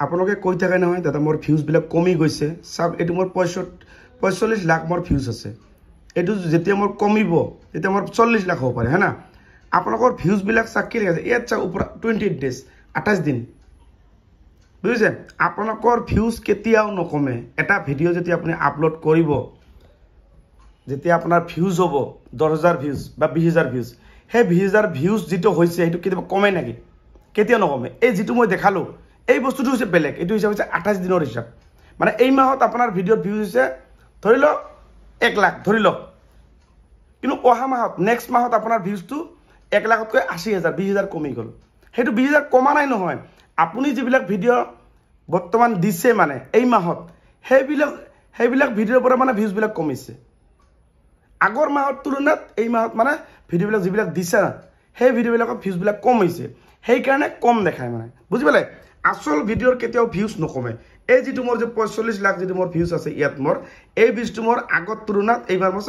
আপোনালোকে কৈ থাকে নহয় দাদা মোৰ ভিউজবিলাক কমি গৈছে চাওক এইটো মোৰ 45 লাখ মোৰ ভিউজ আছে এইটো যেতিয়া মোৰ কমিব তেতিয়া মোৰ 40 লাখ হ'ব পাৰে হয়না আপোনালোকৰ ভিউজবিলাক চাক কি আছে ইয়াত চাওক ওপৰ 28 ডেজ 28 দিন বুজিছে আপোনালোকৰ ভিউজ কেতিয়াও নকমে এটা ভিডিও যেতিয়া আপুনি আপলোড কৰিব যেতিয়া আপোনাৰ ভিউজ হ'ব 10000 ভিউজ বা 20000 ভিউজ হে 20000 ভিউজ যেটো হৈছে এটো কেতিয়াবা কমে নেকি কেতিয়া নকমে এই যেটো মই দেখালো এই বস্তুটো হৈছে বেলেগ এটো হিচাপ হৈছে 28 দিনৰ হিচাপ মানে এই মাহত আপোনাৰ ভিডিওৰ ভিউজ হৈছে ধৰি লওক 1 লাখ ধৰি লওক কিন্তু অহা মাহত নেক্সট মাহত আপোনাৰ ভিউজটো 1 লাখতকৈ 80000 20000 কমি গল হেতু 20000 কমা নাই নহয় আপুনি যিবিলাক ভিডিও বৰ্তমান দিছে মানে এই মাহত হেবিলাক ভিডিওৰ পৰা মানে ভিউজবিলাক কমিছে আগৰ মাহৰ তুলনাত এই মাহত মানে ভিডিওবিলাক যিবিলাক দিছে সেই ভিডিওবিলাকৰ ভিউজবিলাক কম হৈছে সেই কাৰণে কম দেখায় মানে বুজি পালে আসল ভিডিওৰ কেতিয়াও ভিউজ নকমে এই যেটো মোৰ যে 45 লাখ যেটো মোৰ ভিউজ আছে ইয়াত মোৰ এই ভিউজটো মোৰ আগৰ তুলনাত এইবাৰ মোৰ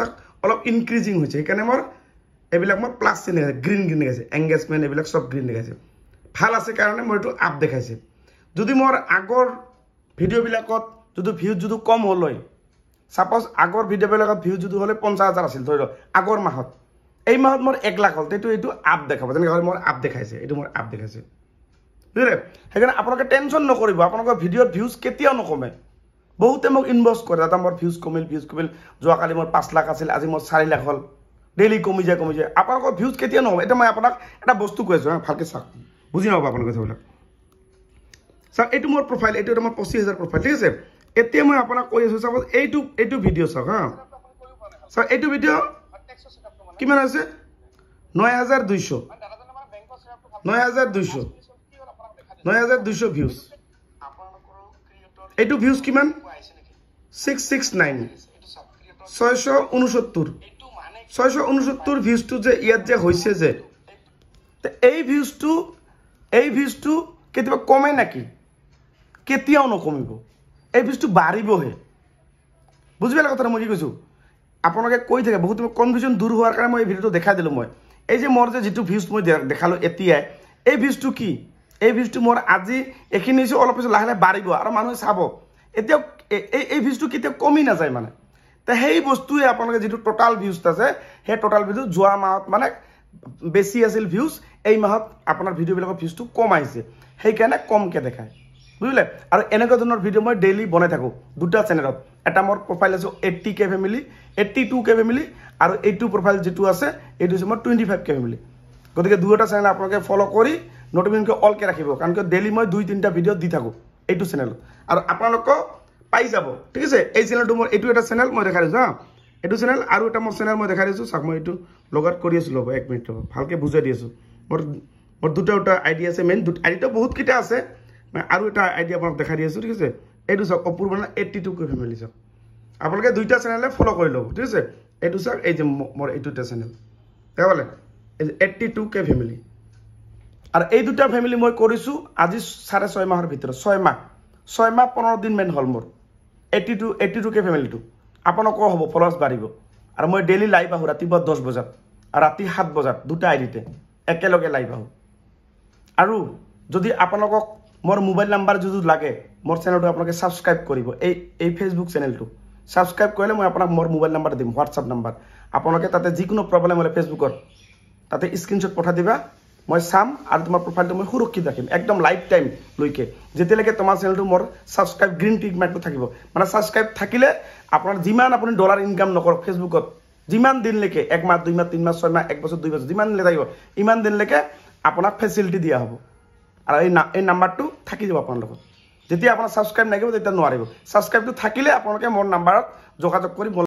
অলপ ইনক্ৰিজিং হৈছে সেইকাৰণে মোৰ এইবিলাক মোৰ প্লাস চিন আছে গ্ৰীন দেখাইছে এংগেজমেন্ট এইবিলাক সব গ্ৰীন দেখাইছে ভাল আছে কাৰণে মই এটো আপ দেখাইছে যদি মোৰ আগৰ ভিডিওবিলাকত যদি ভিউজ যদি কম হ'ল হয় সাপোজ আগৰ ভিডিওবিলাকত ভিউজ যদি হলে 50000 আছিল ধৰি লওক আগৰ মাহত এই মাহত মোৰ 1 লাখ হ'ল তেটো এটো আপ দেখাব যেনে মোৰ আপ দেখাইছে এটো মোৰ আপ দেখাইছে বুজিলে হেকাৰণে আপোনালোকে টেনচন নকৰিব আপোনালোকৰ ভিডিওৰ ভিউজ কেতিয়াও নকমে বহুতে মোক ইনবক্স কৰে দাদা মোৰ ভিউজ কমিল যোৱা কালি মোৰ 5 লাখ আছিল আজি মোৰ 4 লাখ হ'ল ডেইলি কমি যায় আপোনালোকৰ ভিউজ কেতিয়া নকমে এটা মই আপোনাক এটা বস্তু কৈ আছো ভালকে চাওক বুজি নাও আপোনালোকে চাওক স্যার এটো মোৰ প্ৰফাইল এটো মোৰ 25000 প্ৰফাইল ঠিক আছে এতিয়া মই আপোনাক কৈ আছো সাপোজ এইটো ভিডিও চাওক হা স্যার এইটো ভিডিও কিমান আছে 9200 ভিউজ এইটো ভিউজ কিমান 669 669 ভিউজটো যে ইয়াত যে হৈছে যে এই ভিউজটো কেতিয়াবা কমে নাকি কেতিয়াও নকমিব এই ভিউজটো বাঢ়িবহে বুজি পালে কথা মই কি কৈছো আপোনালোকে কৈ থাকে বহুত কনফিউজন দূৰ হোৱাৰ কাৰণে মই এই ভিডিওটো দেখাই দিলো মই এই যে মোৰ যে যেটো ভিউজ মই দেখালো এতিয়া এই ভিউজটো কি এই ভিউজটো মোৰ আজি এখিনি হৈছে অলপ পিছত লাহে বাঢ়িব আৰু মানুহে চাব এতিয়া এই ভিউজটো কেতিয়া কমি না যায় মানে তে সেই বস্তুৱে আপোনালোকে যেটো টোটাল ভিউজ আছে হে টোটাল ভিউজ যোৱা মাহত মানে বেছি আছিল ভিউজ এই মাহত আপোনাৰ ভিডিওবিলাকৰ ভিউজটো কম আহিছে সেই কাৰণে কমকে দেখায় বুজিলে আৰু এনেকুৱা ধৰণৰ ভিডিও মই ডেইলি বনাই থাকো দুটা চেনেলত এটা মোৰ প্ৰফাইল আছে 80k ফ্যামিলি 82k ফ্যামিলি আৰু এইটো প্ৰফাইল যেটো আছে এইটো আছে মোৰ 25k ফ্যামিলি গতিকে দুটা চেনেল আপোনালোকে ফলো কৰি নোটিফিকেশন অল কে ৰাখিব কাৰণ কি ডেইলি মই 2-3টা ভিডিও দি থাকো এইটো চেনেলত আৰু আপোনালোক পাই যাব ঠিক আছে এই চেনেলটো মোৰ এইটো এটা চেনেল মই দেখাই দিছো হা এইটো চেনেল আৰু এটা মোৰ চেনেল মই দেখাই দিছো চাক মই এইটো লগআউট কৰি আছো লব 1 মিনিট ভালকে বুজাই দি আছো মোৰ দুটা আইডিয়া আছে মেইন দুটা আইডিয়া বহুত কিটা আছে মই আৰু এটা আইডিয়া আপোনাক দেখাই দি আছো ঠিক আছে এইটো চাওক অপূৰ্ব 82k ফ্যামিলি চাওক আপোনালোকে দুইটা চেনেলে ফলো কৰি লব ঠিক আছে এইটো চাওক এই যে মোৰ এইটোটা চেনেল দেখালে 82k ফ্যামিলি আৰু এই দুটা ফ্যামিলি মই কৰিছো আজি 6.5 মাহৰ ভিতৰত 6 মাহ 15 দিন মেন হল মোৰ 82k ফ্যামিলিটো আপোনালোকৰ হ'ব ফলোৱাৰ্স বাঢ়িব আৰু মই ডেইলি লাইভ আহো ৰাতিপুৱা 10 বজাত আৰু ৰাতি 7 বজাত দুটা আইডিতে একেলগে লাইভ আহো আৰু যদি আপোনালোকক মোৰ মোবাইল নাম্বাৰ যদি লাগে মোৰ চেনেলটো আপোনালোকে সাবস্ক্ৰাইব কৰিব এই ফেসবুক চেনেলটো সাবস্ক্ৰাইব কৰিলে মই আপোনাক মোৰ মোবাইল নাম্বাৰ দিম হোৱাটসঅ্যাপ নাম্বাৰ আপোনালোকে তাতে যিকোনো প্ৰবলেম হলে ফেসবুকত তাতে স্ক্ৰিনশ্বট পঠাই দিবা মই চাম আৰু তোমাৰ প্ৰফাইলটো মই সুৰক্ষিত ৰাখিম একদম লাইফ টাইম লৈকে যেতিয়ালৈকে তোমাৰ চেনেলটো মোৰ সাবস্ক্ৰাইব গ্ৰীন টিক মাৰ্কটো থাকিব মানে সাবস্ক্ৰাইব থাকিলে আপোনাৰ যিমান আপুনি ডলাৰ ইনকাম নকৰক ফেসবুকত যিমান দিনলৈকে 1 মাহ 2 মাহ 3 মাহ 6 মাহ 1 বছৰ 2 বছৰ যিমান দিন লাগিব ইমান দিনলৈকে আপোনাক ফেসিলিটি দিয়া হ'ব আৰু এই নাম্বাৰটো থাকি যাব আপোনাৰ লগত যেতিয়া আপোনাৰ সাবস্ক্ৰাইব নাগিব তেতিয়া নোৱাৰিব সাবস্ক্ৰাইবটো থাকিলে আপোনালোকে মোৰ নাম্বাৰত যোগাযোগ কৰি